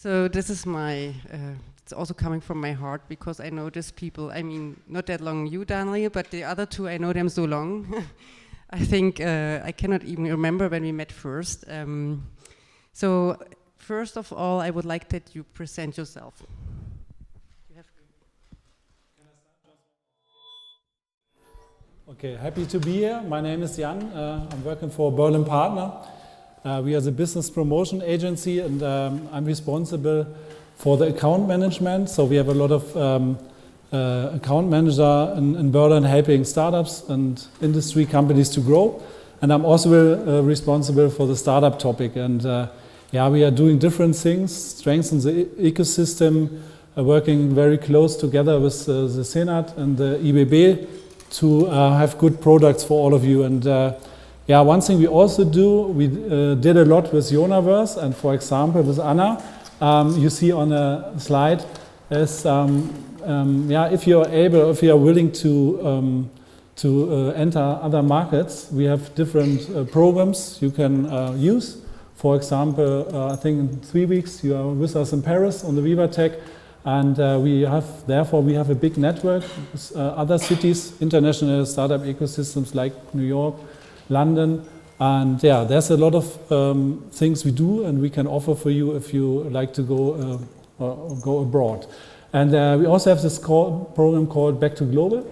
So this is my, it's also coming from my heart because I know these people, I mean, not that long you, Daniel, but the other two, I know them so long. I think I cannot even remember when we met first. So first of all, I would like that you present yourself. Okay, happy to be here. My name is Jan. I'm working for Berlin Partner. We are the business promotion agency, and I'm responsible for the account management. So we have a lot of account manager in Berlin helping startups and industry companies to grow. And I'm also responsible for the startup topic. And yeah, we are doing different things, strengthen the ecosystem, working very close together with the Senat and the IBB to have good products for all of you. And yeah, one thing we also do, we did a lot with YOONA.AI, and for example with Anna, you see on a slide is yeah, if you are willing to enter other markets, we have different programs you can use. For example, I think in 3 weeks you are with us in Paris on the VivaTech. And therefore we have a big network with other cities, international startup ecosystems like New York, London. And yeah, there's a lot of things we do and we can offer for you if you like to go abroad. And we also have this program called Back to Global.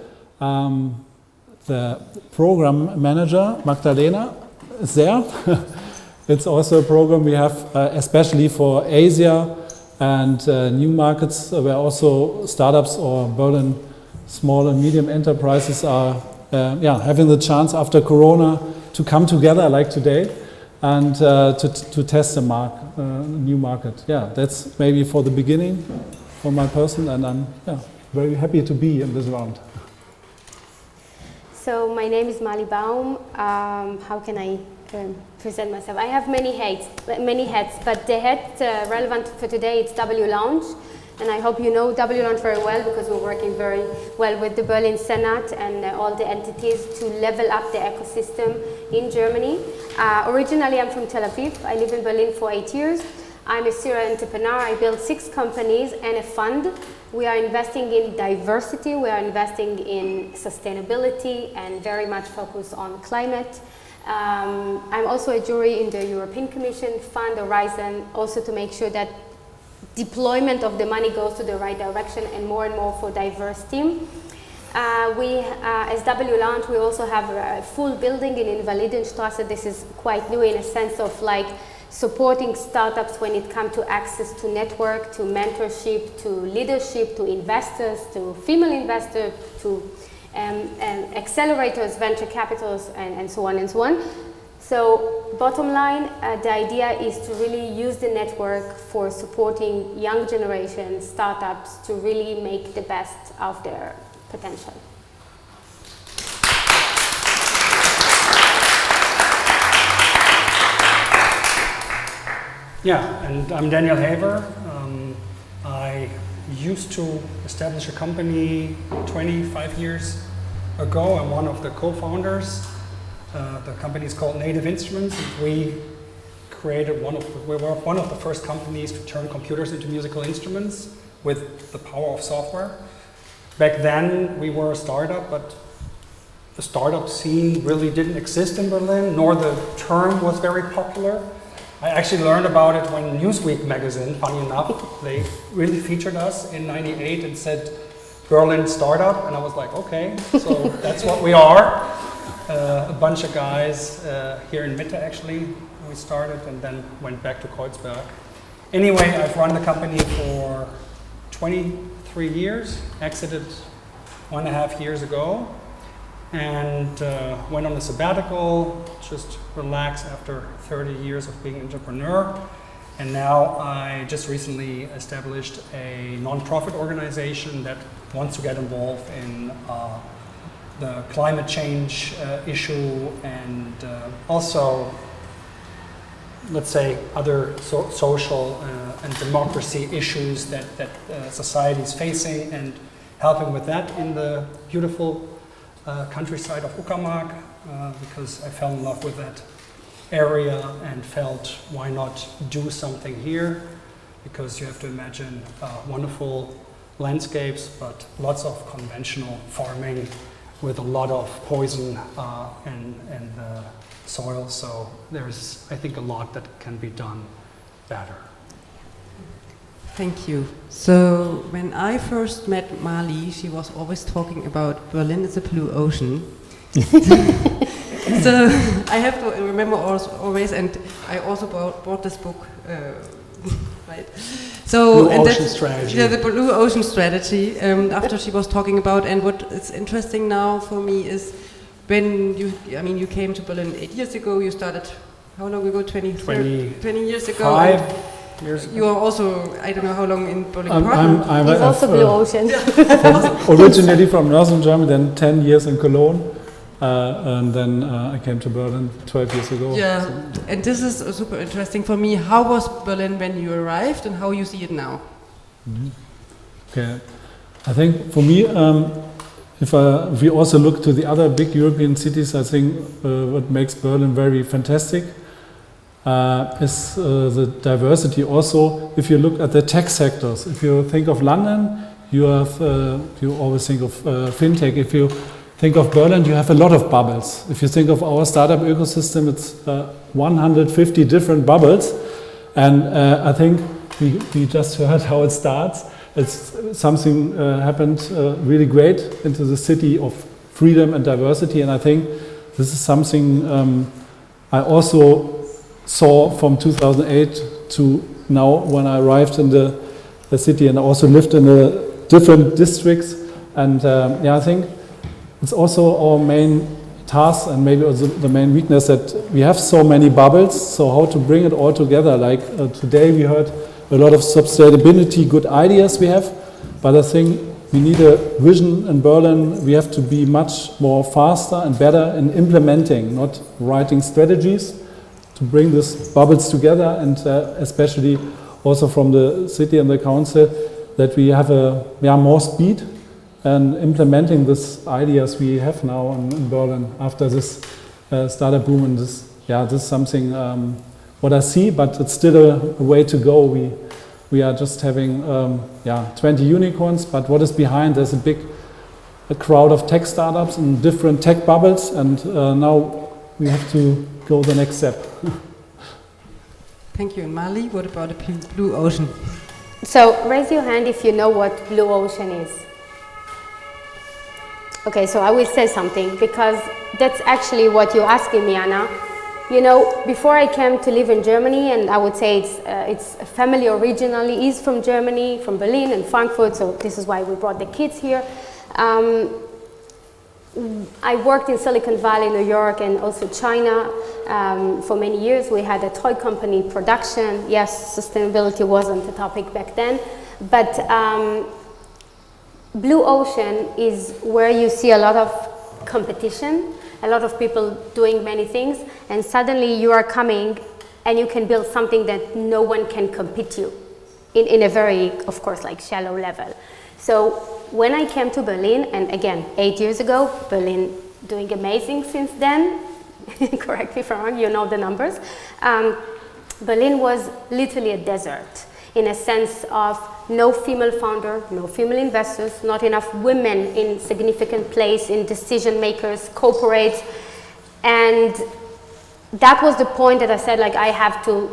The program manager, Magdalena, is there. It's also a program we have especially for Asia and new markets where also startups or Berlin small and medium enterprises are yeah, having the chance after Corona to come together like today and to test the new market. Yeah, that's maybe for the beginning for my person, and I'm very happy to be in this round. So my name is Baum. How can I present myself? I have many hats, but the hat relevant for today is WLOUNGE, and I hope you know WLOUNGE very well because we're working very well with the Berlin Senat and all the entities to level up the ecosystem in Germany. Originally I'm from Tel Aviv. I live in Berlin for 8 years. I'm a serial entrepreneur. I built 6 companies and a fund. We are investing in diversity, we are investing in sustainability and very much focused on climate. I'm also a jury in the European Commission Fund Horizon, also to make sure that deployment of the money goes to the right direction and more for diverse team. As WLOUNGE, we also have a full building in Invalidenstraße. This is quite new in a sense of like supporting startups when it comes to access to network, to mentorship, to leadership, to investors, to female investors, to accelerators, venture capitals, and so on and so on. So bottom line, the idea is to really use the network for supporting young generation startups to really make the best of their potential. Yeah, and I'm Daniel Haver. I used to establish a company 25 years ago. I'm one of the co-founders. The company is called Native Instruments. We created we were one of the first companies to turn computers into musical instruments with the power of software. Back then we were a startup, but the startup scene really didn't exist in Berlin, nor the term was very popular. I actually learned about it when Newsweek magazine, funny enough, they really featured us in '98 and said Berlin startup, and I was like, okay, so that's what we are. A bunch of guys here in Mitte actually, we started and then went back to Kreuzberg. Anyway, I've run the company for 23 years, exited 1.5 years ago, and went on a sabbatical, just relaxed after 30 years of being an entrepreneur. And now I just recently established a non-profit organization that wants to get involved in the climate change issue and also, let's say, other social and democracy issues that society is facing, and helping with that in the beautiful countryside of Uckermark, because I fell in love with that area and felt why not do something here because you have to imagine wonderful landscapes, but lots of conventional farming with a lot of poison in the soil. So there's, I think, a lot that can be done better. Thank you. So when I first met Mali, she was always talking about Berlin is a blue ocean. So I have to remember always, and I also bought this book, right? So Blue Ocean Strategy. Yeah, the Blue Ocean Strategy. After she was talking about, and what is interesting now for me is when you came to Berlin 8 years ago. You started how long ago? 20 years ago. 5 years ago. You are also, I don't know how long in Berlin. He's also Blue Ocean. Originally from northern Germany, then 10 years in Cologne, and then I came to Berlin 12 years ago. Yeah, So. and this is super interesting for me. How was Berlin when you arrived, and how you see it now? Okay, I think for me, if we also look to the other big European cities, I think what makes Berlin very fantastic is the diversity. Also, if you look at the tech sectors, if you think of London, you always think of fintech. If you think of Berlin, you have a lot of bubbles. If you think of our startup ecosystem, it's 150 different bubbles, and I think we just heard how it starts. It's something happened really great into the city of freedom and diversity, and I think this is something I also saw from 2008 to now when I arrived in the city, and I also lived in the different districts, and I think it's also our main task and maybe also the main weakness that we have so many bubbles, so how to bring it all together. Like today we heard a lot of sustainability, good ideas we have, but I think we need a vision in Berlin. We have to be much more faster and better in implementing, not writing strategies, to bring these bubbles together, and especially also from the city and the council, that we have more speed and implementing these ideas we have now in Berlin after this startup boom. And this is something what I see, but it's still a way to go. We are just having 20 unicorns, but what is behind? There's a crowd of tech startups and different tech bubbles, and now we have to go the next step. Thank you. And Mali, what about the Blue Ocean? So raise your hand if you know what Blue Ocean is. Okay, so I will say something, because that's actually what you're asking me, Anna. You know, before I came to live in Germany, and I would say it's family originally is from Germany, from Berlin and Frankfurt, so this is why we brought the kids here. I worked in Silicon Valley, New York, and also China for many years. We had a toy company production. Yes, sustainability wasn't a topic back then, but Blue Ocean is where you see a lot of competition, a lot of people doing many things, and suddenly you are coming and you can build something that no one can compete you in a very, of course, like shallow level. So when I came to Berlin, and again, 8 years ago, Berlin doing amazing since then, correct me if I'm wrong, you know the numbers. Berlin was literally a desert, in a sense of no female founder, no female investors, not enough women in significant place in decision makers, corporates, and that was the point that I said, like, I have to,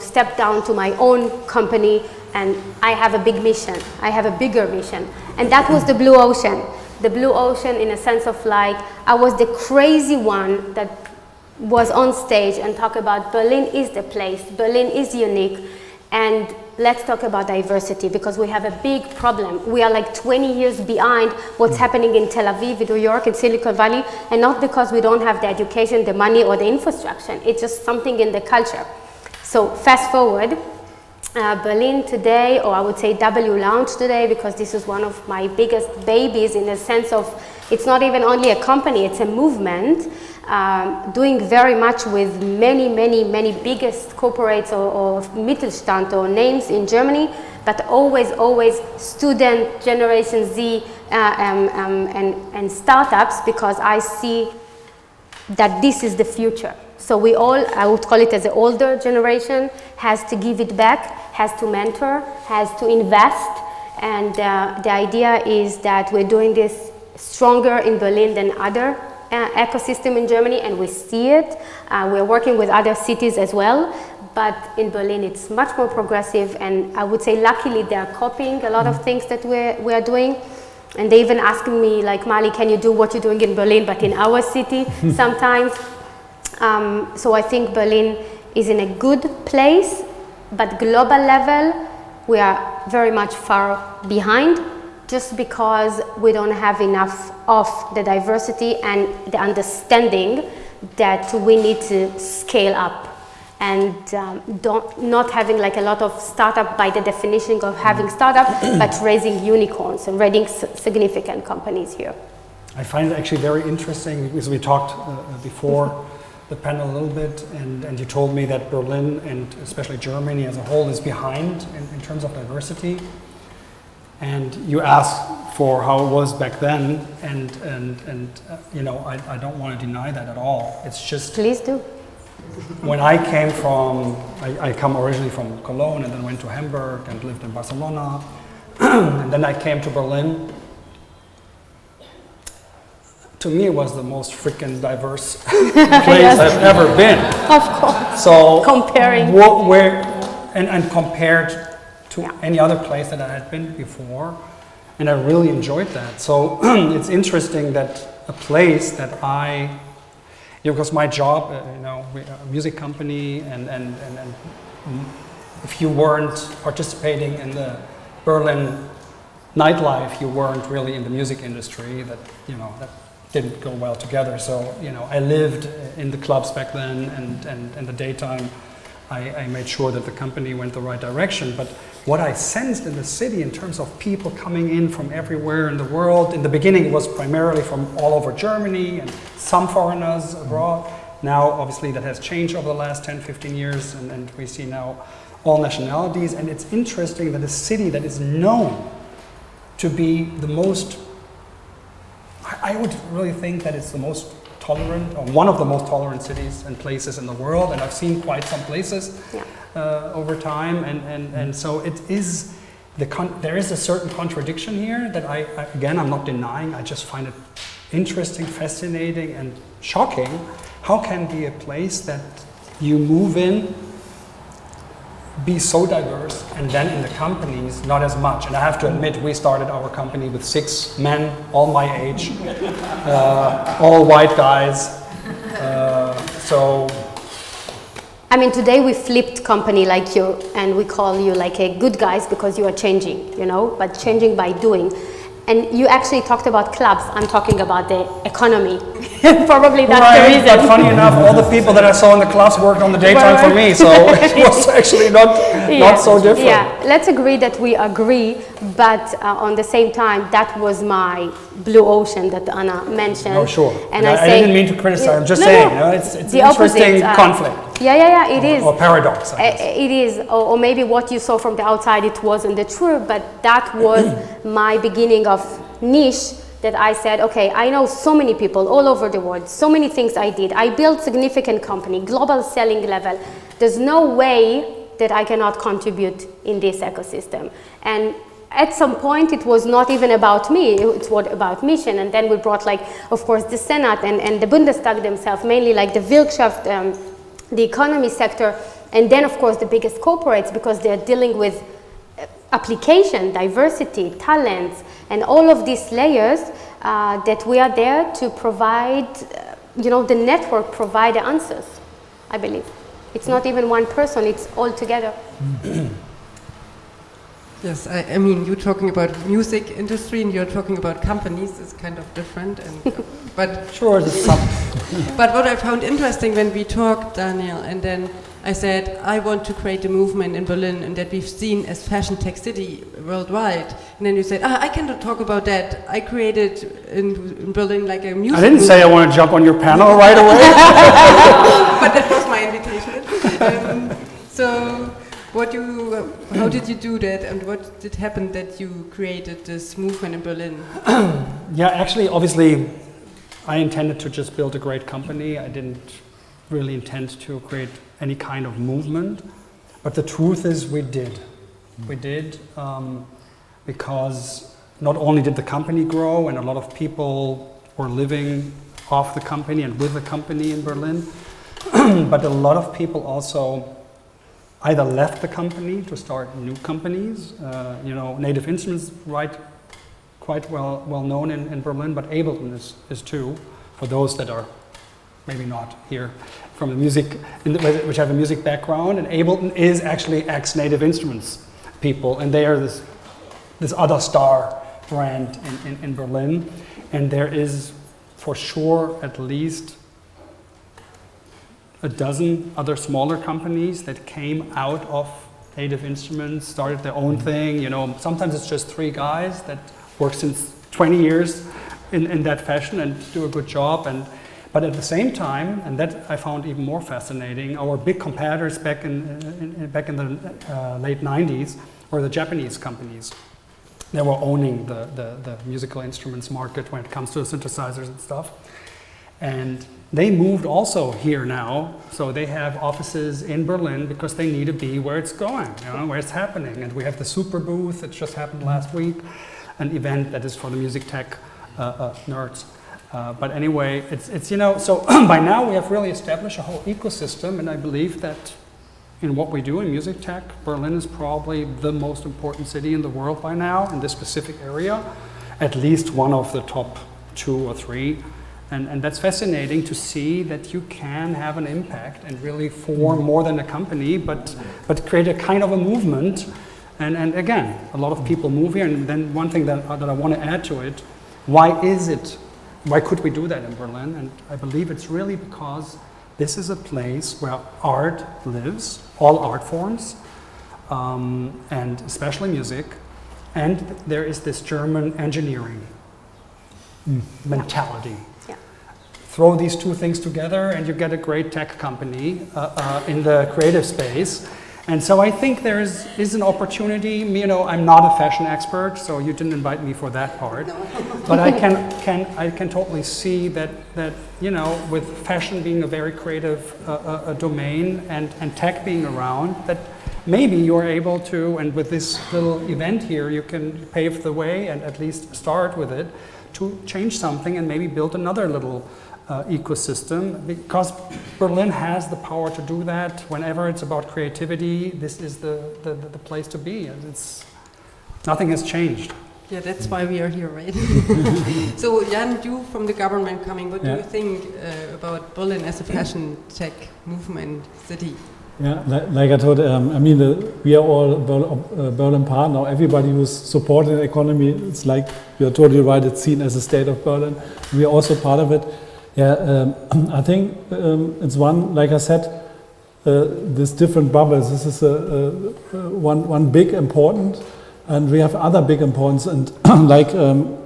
step down to my own company, and I have a big mission. I have a bigger mission, and that was the Blue Ocean. The Blue Ocean, in a sense of like, I was the crazy one that was on stage and talk about Berlin is the place, Berlin is unique, and let's talk about diversity, because we have a big problem. We are like 20 years behind what's happening in Tel Aviv, in New York, in Silicon Valley, and not because we don't have the education, the money, or the infrastructure. It's just something in the culture. So fast forward, Berlin today, or I would say WLOUNGE today, because this is one of my biggest babies in the sense of it's not even only a company, it's a movement, doing very much with many biggest corporates or Mittelstand or names in Germany, but always student, Generation Z, and startups, because I see that this is the future. So we all, I would call it as the older generation, has to give it back, has to mentor, has to invest, and the idea is that we're doing this stronger in Berlin than other ecosystem in Germany, and we see it. We're working with other cities as well, but in Berlin it's much more progressive, and I would say luckily they're copying a lot of things that we're doing. And they even asking me, like, Mali, can you do what you're doing in Berlin, but in our city sometimes? So I think Berlin is in a good place, but global level, we are very much far behind, just because we don't have enough of the diversity and the understanding that we need to scale up. And not having like a lot of startup by the definition of having startup, but raising unicorns and raising significant companies here. I find it actually very interesting because we talked before the panel a little bit, and you told me that Berlin and especially Germany as a whole is behind in terms of diversity. And you asked for how it was back then, and you know, I don't want to deny that at all. It's just, please do. When I came from, I come originally from Cologne and then went to Hamburg and lived in Barcelona, and then I came to Berlin. To me, it was the most freaking diverse place I've ever been. Of course. So comparing, and compared to any other place that I had been before, and I really enjoyed that. So it's interesting that a place that because my job, you know, we're a music company, and if you weren't participating in the Berlin nightlife, you weren't really in the music industry. That, you know, that didn't go well together. So, you know, I lived in the clubs back then, and in the daytime, I made sure that the company went the right direction. But what I sensed in the city in terms of people coming in from everywhere in the world, in the beginning it was primarily from all over Germany and some foreigners abroad. Now, obviously, that has changed over the last 10, 15 years, and we see now all nationalities. And it's interesting that a city that is known to be the most, I would really think that it's the most tolerant, or one of the most tolerant cities and places in the world, and I've seen quite some places over time, and so it is, there is a certain contradiction here that again, I'm not denying, I just find it interesting, fascinating, and shocking. How can be a place that you move in, be so diverse, and then in the companies, not as much? And I have to admit, we started our company with 6 men, all my age, all white guys. So, I mean, today we flipped company like you, and we call you like a good guys because you are changing, you know, but changing by doing. And you actually talked about clubs. I'm talking about the economy. Probably that's the reason. But funny enough, all the people that I saw in the clubs worked on the daytime for me, so it was actually not so different. Yeah, let's agree that we agree, but on the same time, that was my blue ocean that Anna mentioned. Oh, sure. And I didn't mean to criticize. I'm just saying, you know, it's an interesting conflict. Yeah, it is. Or paradox, I guess. It is, or maybe what you saw from the outside, it wasn't the truth, but that was my beginning of niche that I said, okay, I know so many people all over the world, so many things I did. I built significant company, global selling level. There's no way that I cannot contribute in this ecosystem. And at some point, it was not even about me, it was about mission. And then we brought, like, of course, the Senate and the Bundestag themselves, mainly like the Wirtschaft, the economy sector, and then, of course, the biggest corporates, because they're dealing with application, diversity, talents, and all of these layers that we are there to provide, you know, the network provide the answers, I believe. It's not even one person, it's all together. Yes, I mean, you're talking about music industry and you're talking about companies. It's kind of different, and but sure, there's some. But what I found interesting when we talked, Daniel, and then I said I want to create a movement in Berlin, and that we've seen as fashion tech city worldwide. And then you said, I cannot talk about that. I created in Berlin like a music. I didn't say I want to jump on your panel right away. But that was my invitation. So. How did you do that, and what did happen that you created this movement in Berlin? Yeah, actually, obviously, I intended to just build a great company. I didn't really intend to create any kind of movement, but the truth is we did. We did, because not only did the company grow and a lot of people were living off the company and with the company in Berlin, but a lot of people also either left the company to start new companies. Native Instruments, quite well known in Berlin, but Ableton is too, for those that are maybe not here from the music, which have a music background. And Ableton is actually ex-Native Instruments people, and they are this other star brand in Berlin. And there is for sure at least a dozen other smaller companies that came out of Native Instruments, started their own thing. Sometimes it's just 3 guys that work since 20 years in that fashion and do a good job. But at the same time, and that I found even more fascinating, our big competitors back in the late 90s were the Japanese companies. They were owning the musical instruments market when it comes to synthesizers and stuff. And they moved also here now, so they have offices in Berlin because they need to be where it's going, where it's happening. And we have the Super Booth that just happened last week, an event that is for the music tech nerds. But anyway, it's so by now we have really established a whole ecosystem, and I believe that in what we do in music tech, Berlin is probably the most important city in the world by now in this specific area, at least one of the top 2 or 3. And that's fascinating to see that you can have an impact and really form more than a company, but create a kind of a movement. And again, a lot of people move here. And then one thing that I want to add to it, why could we do that in Berlin? And I believe it's really because this is a place where art lives, all art forms, and especially music. And there is this German engineering mentality. Yeah. Throw these 2 things together and you get a great tech company in the creative space. And so I think there is an opportunity. I'm not a fashion expert, so you didn't invite me for that part. No. But I can totally see that with fashion being a very creative domain and tech being around, that maybe you're able to, and with this little event here, you can pave the way and at least start with it to change something and maybe build another little ecosystem, because Berlin has the power to do that. Whenever it's about creativity, this is the place to be. And nothing has changed. Yeah, that's why we are here, right? So Jan, you from the government coming, what do you think about Berlin as a fashion tech movement city? Yeah, like I told, we are all Berlin partner. Everybody who's supporting the economy, it's like you're totally right. It's seen as a state of Berlin. We are also part of it. Yeah, I think it's one, like I said, this different bubbles. This is one big important, and we have other big importance. And like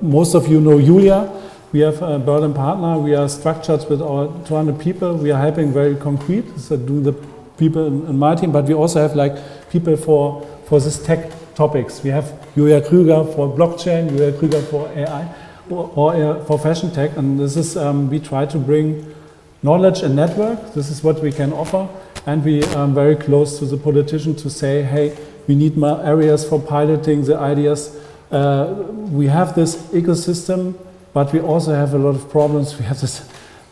most of you know, Julia, we have a Berlin partner. We are structured with our 200 people. We are helping very concrete. So do the people in my team, but we also have like people for this tech topics. We have Julia Krüger for blockchain, Julia Krüger for AI, or for fashion tech, and this is we try to bring knowledge and network. This is what we can offer, and we are very close to the politician to say, hey, we need more areas for piloting the ideas. We have this ecosystem, but we also have a lot of problems. We have this.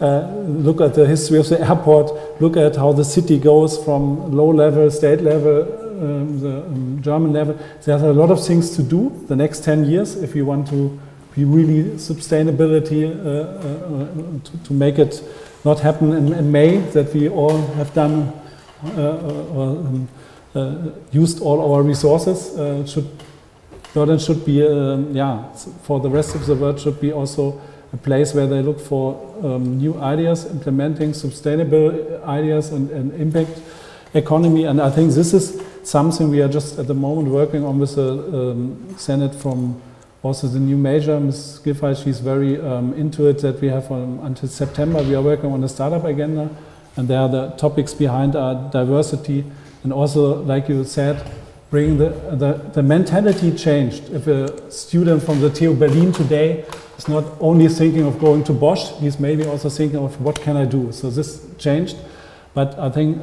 Look at the history of the airport, look at how the city goes from low level, state level, the German level. There's a lot of things to do the next 10 years if we want to be really sustainability, to make it not happen in May, that we all have done used all our resources. Berlin should be, for the rest of the world, should be also a place where they look for new ideas, implementing sustainable ideas and impact economy. And I think this is something we are just at the moment working on with the Senate from also the new major, Ms. Giffey. She's very into it, that we have until September. We are working on the startup agenda, and there are the topics behind our diversity, and also, like you said, bring the mentality changed. If a student from the TU Berlin today is not only thinking of going to Bosch, he's maybe also thinking of what can I do. So this changed, but I think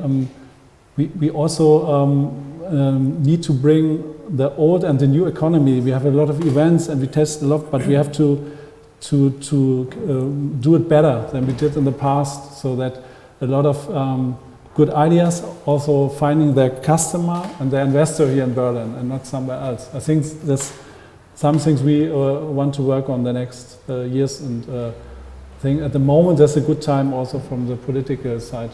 we also need to bring the old and the new economy. We have a lot of events and we test a lot, but we have to do it better than we did in the past, so that a lot of good ideas also finding their customer and their investor here in Berlin and not somewhere else. I think there's some things we want to work on the next years, and I think at the moment there's a good time also from the political side.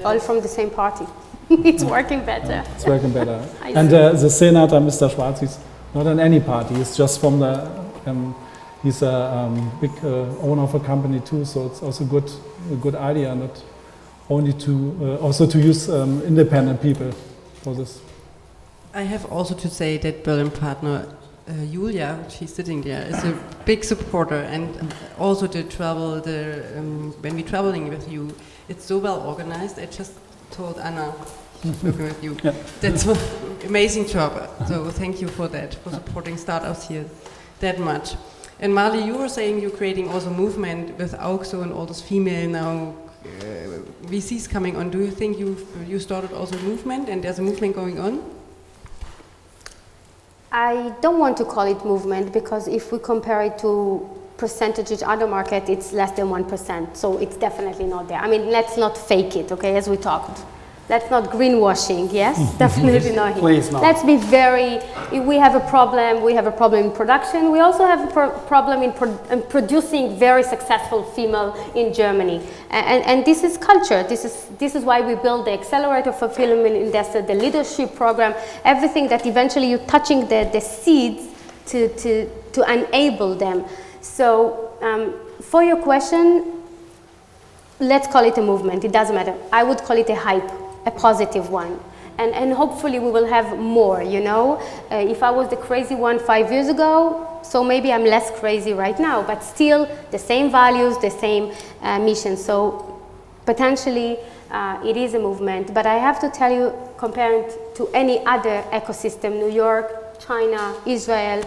All from the same party. It's working better. It's working better. And the senator, Mr. Schwarz, he's not in any party. He's just from the. He's a big owner of a company too. So it's also a good idea, not only to also to use independent people for this. I have also to say that Berlin partner Julia, she's sitting there, is a big supporter, and also the travel. When we're traveling with you, it's so well organized. I just told Anna, working with you, that's an amazing job. So thank you for that, for supporting startups here that much. And Marley, you were saying you're creating also movement with AUXO and all those female now VCs coming on. Do you think you started also a movement, and there's a movement going on? I don't want to call it movement, because if we compare it to percentages other market, it's less than 1%. So it's definitely not there. I mean, let's not fake it, okay, as we talked. That's not greenwashing, yes? Definitely not here. Please not. Let's be very, we have a problem in production. We also have a problem in producing very successful female in Germany. And this is culture. This is why we build the accelerator for female investors, the leadership program, everything that eventually you're touching the seeds to enable them. So for your question, let's call it a movement. It doesn't matter. I would call it a hype. A positive one, and hopefully we will have more, you know. If I was the crazy one 5 years ago, so maybe I'm less crazy right now, but still the same values, the same mission. So potentially it is a movement, but I have to tell you, comparing to any other ecosystem, New York, China, Israel,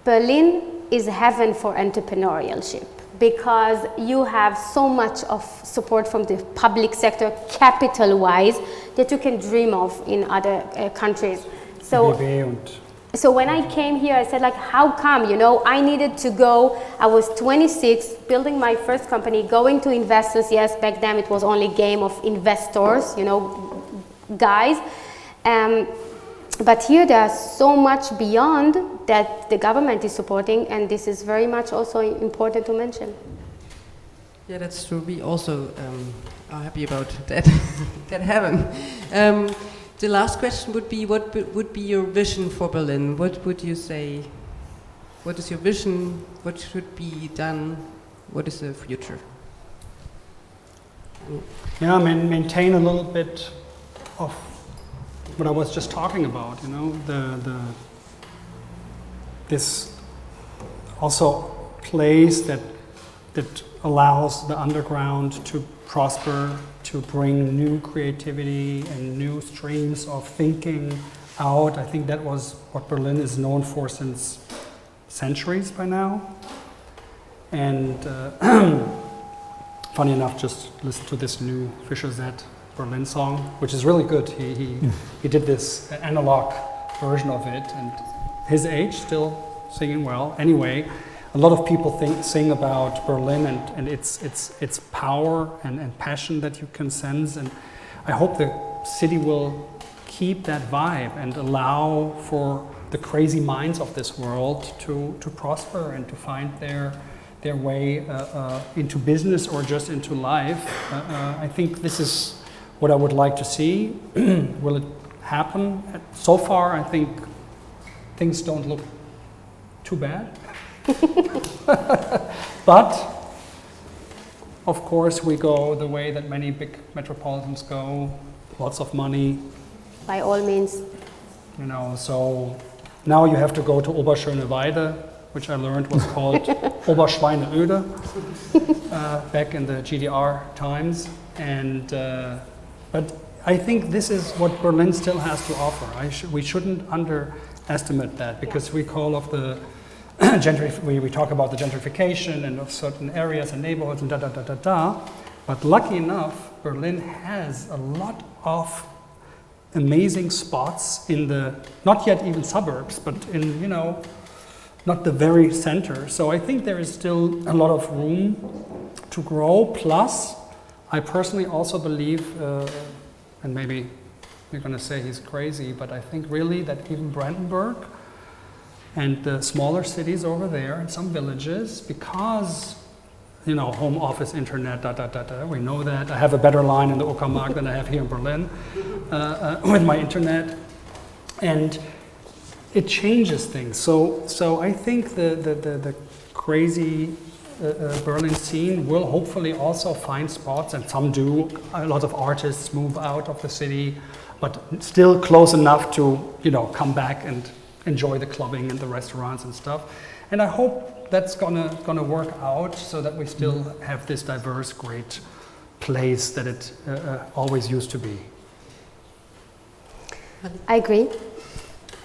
Berlin is heaven for entrepreneurship, because you have so much of support from the public sector, capital-wise, that you can dream of in other countries. So when I came here, I said, like, how come, you know, I needed to go, I was 26, building my first company, going to investors. Yes, back then it was only game of investors, you know, guys. But here there's so much beyond that the government is supporting, and this is very much also important to mention. Yeah, that's true. We also are happy about that, that heaven. The last question would be, what would be your vision for Berlin? What would you say? What is your vision? What should be done? What is the future? Yeah, maintain a little bit of what I was just talking about, you know, this also place that allows the underground to prosper, to bring new creativity and new streams of thinking out. I think that was what Berlin is known for since centuries by now. And funny enough, just listen to this new Fischer Z Berlin song, which is really good. He did this analog version of it, and his age still singing well. Anyway, a lot of people sing about Berlin and its power and passion that you can sense, and I hope the city will keep that vibe and allow for the crazy minds of this world to prosper and to find their way into business or just into life. I think this is what I would like to see. Will it happen? So far, I think things don't look too bad. But, of course, we go the way that many big metropolitans go, lots of money. By all means. You know, so now you have to go to Oberschöneweide, which I learned was called Oberschweineöde back in the GDR times. And but I think this is what Berlin still has to offer. We shouldn't underestimate that, because we call of the we talk about the gentrification and of certain areas and neighborhoods and But lucky enough, Berlin has a lot of amazing spots in the, not yet even suburbs, but in, you know, not the very center. So I think there is still a lot of room to grow. Plus, I personally also believe, and maybe you're going to say he's crazy, but I think really that even Brandenburg and the smaller cities over there and some villages, because, you know, home office, internet, we know that. I have a better line in the Uckermark than I have here in Berlin with my internet. And it changes things. So I think the crazy Berlin scene will hopefully also find spots, and some do. A lot of artists move out of the city, but still close enough to, you know, come back and enjoy the clubbing and the restaurants and stuff. And I hope that's gonna work out so that we still have this diverse, great place that it always used to be. I agree.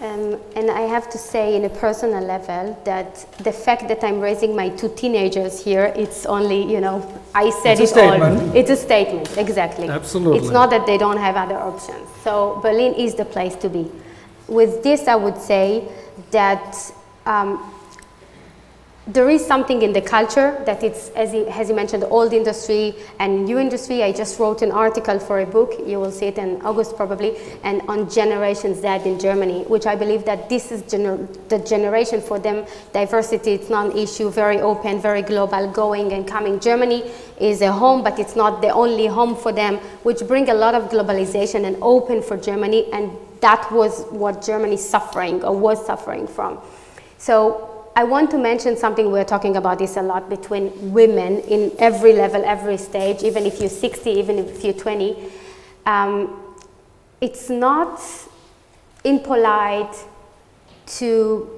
And I have to say, in a personal level, that the fact that I'm raising my 2 teenagers here, it's only, you know, I said it all. It's a statement, exactly. Absolutely. It's not that they don't have other options. So Berlin is the place to be. With this, I would say that there is something in the culture that it's, as you mentioned, the old industry and new industry. I just wrote an article for a book, you will see it in August probably, and on Generation Z in Germany, which I believe that this is the generation for them. Diversity, it's not an issue, very open, very global, going and coming. Germany is a home, but it's not the only home for them, which bring a lot of globalization and open for Germany, and that was what Germany is suffering or was suffering from. So I want to mention something, we're talking about this a lot, between women in every level, every stage, even if you're 60, even if you're 20. It's not impolite to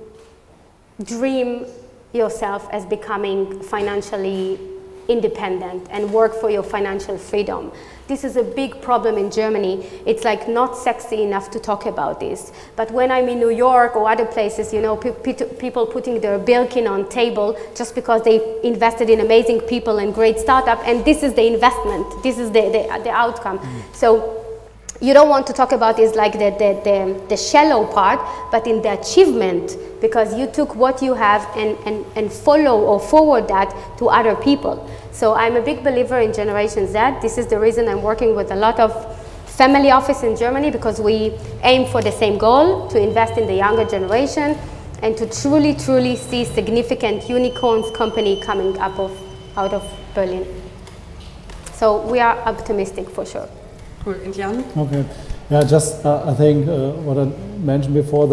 dream yourself as becoming financially independent and work for your financial freedom. This is a big problem in Germany. It's like not sexy enough to talk about this. But when I'm in New York or other places, you know, people putting their Birkin on table just because they invested in amazing people and great startup, and this is the investment. This is the outcome. So you don't want to talk about this like the shallow part, but in the achievement, because you took what you have and follow or forward that to other people. So I'm a big believer in Generation Z. This is the reason I'm working with a lot of family office in Germany, because we aim for the same goal, to invest in the younger generation and to truly, truly see significant unicorns company coming up out of Berlin. So we are optimistic for sure. Cool. And Jan? Okay. Yeah, just I think what I mentioned before,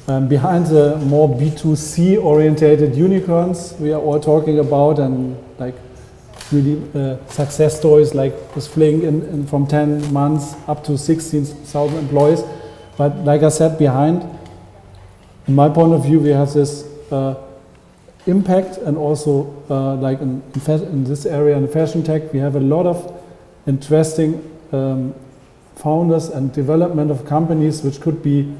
behind the more B2C orientated unicorns we are all talking about, and like really success stories like this Fling in from 10 months up to 16,000 employees. But like I said, behind, in my point of view, we have this impact, and also like in this area in fashion tech, we have a lot of interesting founders and development of companies which could be,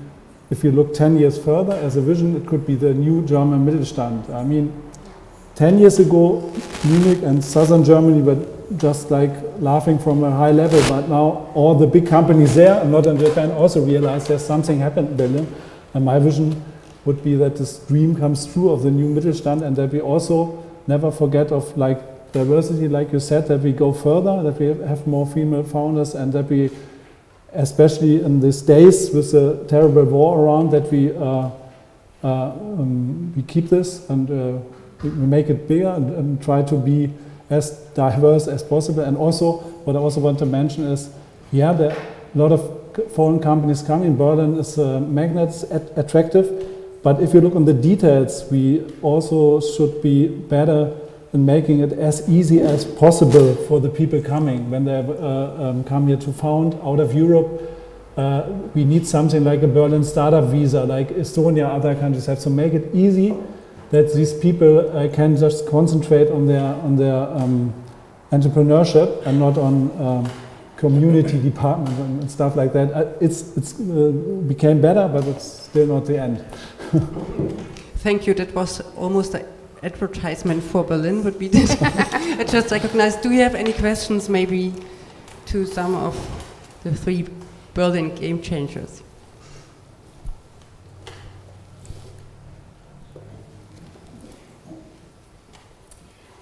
if you look 10 years further as a vision, it could be the new German Mittelstand. I mean, 10 years ago, Munich and southern Germany were just like laughing from a high level, but now all the big companies there, and not in Japan, also realize there's something happened in Berlin. And my vision would be that this dream comes true of the new Mittelstand, and that we also never forget of like diversity, like you said, that we go further, that we have more female founders, and that we, especially in these days with the terrible war around, that we keep this and we make it bigger and try to be as diverse as possible. And also, what I also want to mention is, yeah, there are a lot of foreign companies coming. Berlin is magnets attractive, but if you look on the details, we also should be better in making it as easy as possible for the people coming. When they come here to found out of Europe, we need something like a Berlin startup visa, like Estonia, other countries have. So make it easy that these people can just concentrate on their entrepreneurship and not on community department and stuff like that. It's became better, but it's still not the end. Thank you. That was almost an advertisement for Berlin, what we did. I just recognized. Do you have any questions maybe to some of the three Berlin game changers.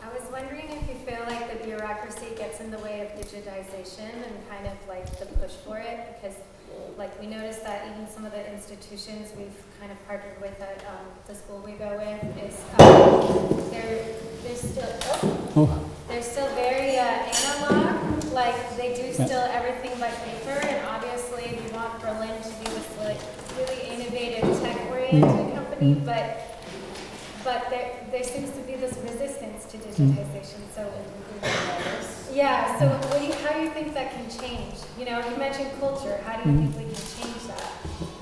I was wondering if you feel like the bureaucracy gets in the way of digitization and kind of like the push for it, because like we noticed that even some of the institutions we've kind of partnered with at the school we go with is they're still very analog. Like they do still everything by paper, and obviously we want Berlin to be this like really innovative tech-oriented company, but there seems to be this resistance to digitization. So yeah, so how do you think that can change? You know, you mentioned culture. How do you think we can change that?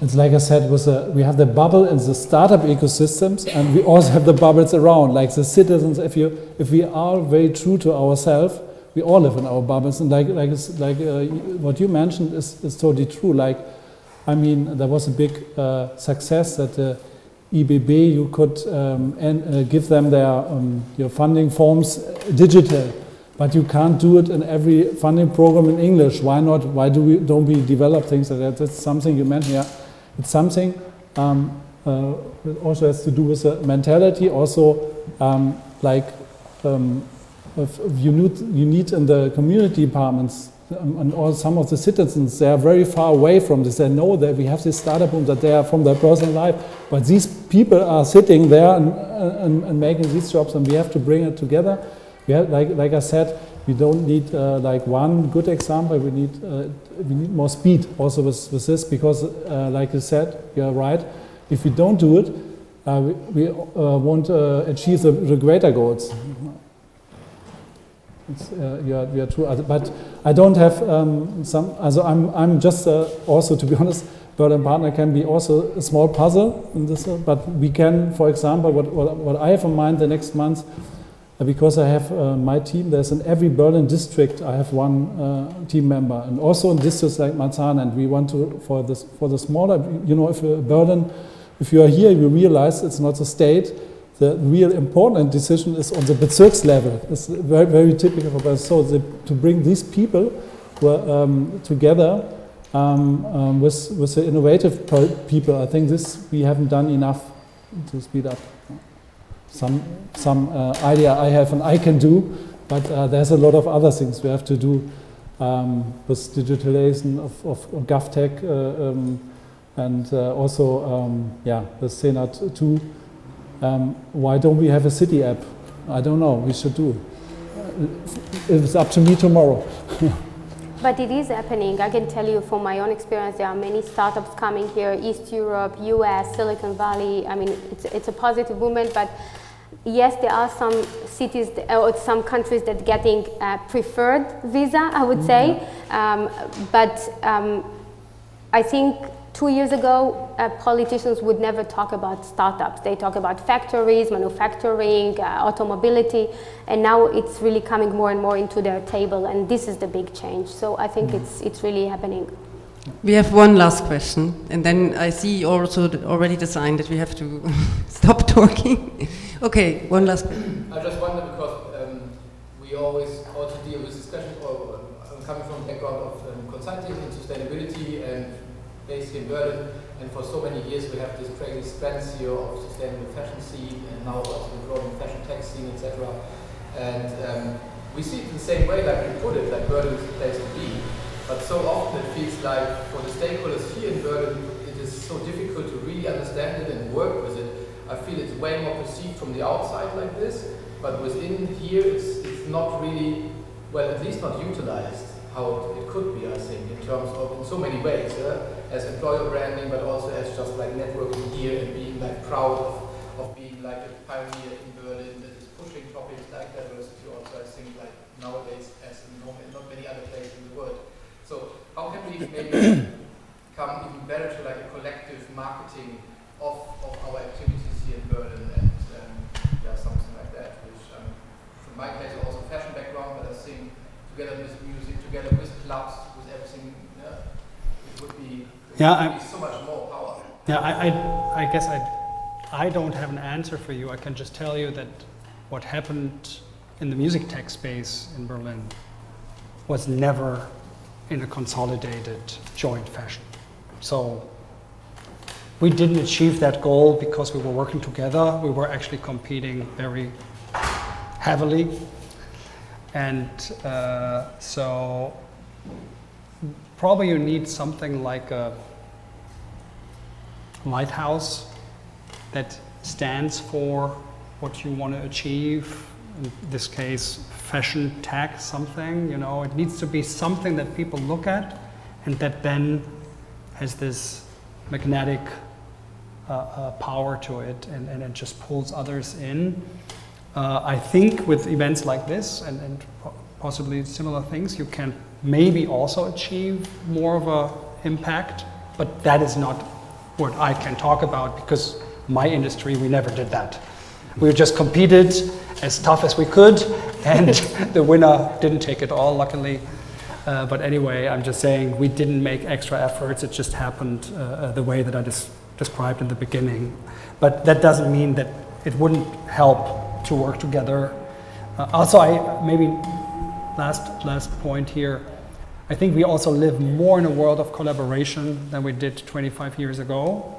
It's like I said, we have the bubble in the startup ecosystems, and we also have the bubbles around, like the citizens. If we are very true to ourselves, we all live in our bubbles. And what you mentioned is totally true. Like, I mean, there was a big success that EBB, you could give them their your funding forms digital, but you can't do it in every funding program in English. Why not? Why don't we develop things like that? That's something you mentioned. Yeah, it's something it also has to do with the mentality. Also, you need in the community departments. And all some of the citizens, they are very far away from this. They know that we have this startup boom, that they are from their personal life, but these people are sitting there and making these jobs, and we have to bring it together. We have, like I said, we don't need like one good example. We need more speed also with this, because like you said, you're right. If we don't do it, we won't achieve the greater goals. You are true, but I don't have I'm just also, to be honest, Berlin Partner can be also a small puzzle in this, but we can, for example, what I have in mind the next month, because I have my team. There's in every Berlin district I have one team member, and also in districts like Marzahn, and we want to for the smaller, you know, if Berlin, if you are here, you realize it's not a state. The real important decision is on the Bezirks level. It's very, very typical for Berlin. So to bring these people together with the innovative people, I think we haven't done enough to speed up. Some idea I have and I can do, but there's a lot of other things we have to do with digitalization of GovTech and also the Senat too. Why don't we have a city app? I don't know, we should do. It's up to me tomorrow. But it is happening. I can tell you from my own experience, there are many startups coming here, East Europe, US, Silicon Valley. I mean, it's a positive movement, but yes, there are some cities or some countries that are getting preferred visa, I would say. But I think 2 years ago, politicians would never talk about startups. They talk about factories, manufacturing, automobility, and now it's really coming more and more into their table, and this is the big change. So I think it's really happening. We have one last question, and then I see also already the sign that we have to stop talking. Okay, one last question. I just wonder, because we always also deal with discussion, or I'm coming from a background of consulting and sustainability, and based in Berlin, and for so many years we have this crazy strands here of sustainable fashion scene, and now also the growing fashion tech scene, etc. And we see it the same way, like you put it, like Berlin is the place to be. But so often it feels like for the stakeholders here in Berlin, it is so difficult to really understand it and work with it. I feel it's way more perceived from the outside like this, but within here it's not really, well, at least not utilized how it could be, I think, in terms of, in so many ways, as employer branding, but also as just like networking here and being like proud of being like a pioneer in Berlin that is pushing topics like diversity also, I think, like nowadays as in not many other places in the world. So how can we maybe come even better to like a collective marketing of our activities here in Berlin, and something like that, which from my case also fashion background, but I think together with music, together with clubs, with everything, it would be so much more power. Yeah, I guess I don't have an answer for you. I can just tell you that what happened in the music tech space in Berlin was never in a consolidated joint fashion. So we didn't achieve that goal because we were working together. We were actually competing very heavily. And so probably you need something like a lighthouse that stands for what you want to achieve. In this case, fashion tag something, you know, it needs to be something that people look at and that then has this magnetic power to it, and it just pulls others in. I think with events like this and possibly similar things, you can maybe also achieve more of an impact, but that is not what I can talk about, because my industry, we never did that. We just competed as tough as we could, and the winner didn't take it all, luckily. But anyway, I'm just saying we didn't make extra efforts. It just happened the way that I described in the beginning. But that doesn't mean that it wouldn't help to work together. Also, maybe last point here, I think we also live more in a world of collaboration than we did 25 years ago.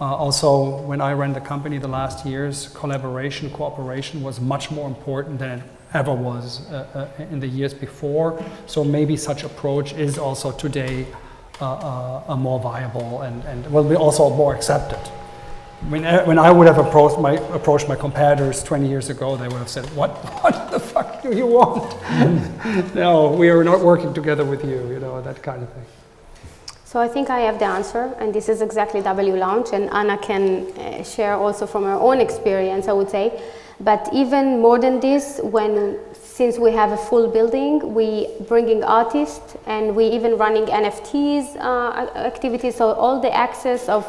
Also, when I ran the company the last years, collaboration, cooperation was much more important than it ever was in the years before. So maybe such approach is also today more viable and will be also more accepted. When I would have approached my competitors 20 years ago, they would have said, what the fuck do you want? No, we are not working together with you, you know, that kind of thing. So I think I have the answer, and this is exactly WLOUNGE, and Anna can share also from her own experience, I would say. But even more than this, since we have a full building, we bringing artists, and we even running NFTs activities, so all the access of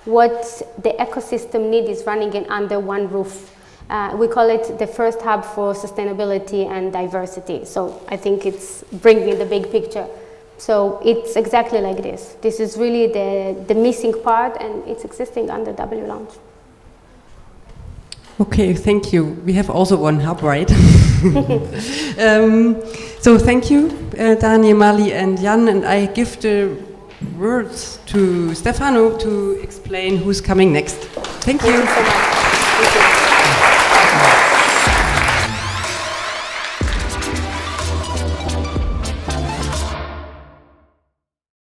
what the ecosystem need is running in under one roof. We call it the first hub for sustainability and diversity. So I think it's bringing the big picture. So it's exactly like this. This is really the missing part, and it's existing under WLOUNGE. Okay, thank you. We have also one hub, right? So thank you, Daniel, Mali, and Jan, and I give the words to Stefano to explain who's coming next. Thank you. Thank you so much. Thank you.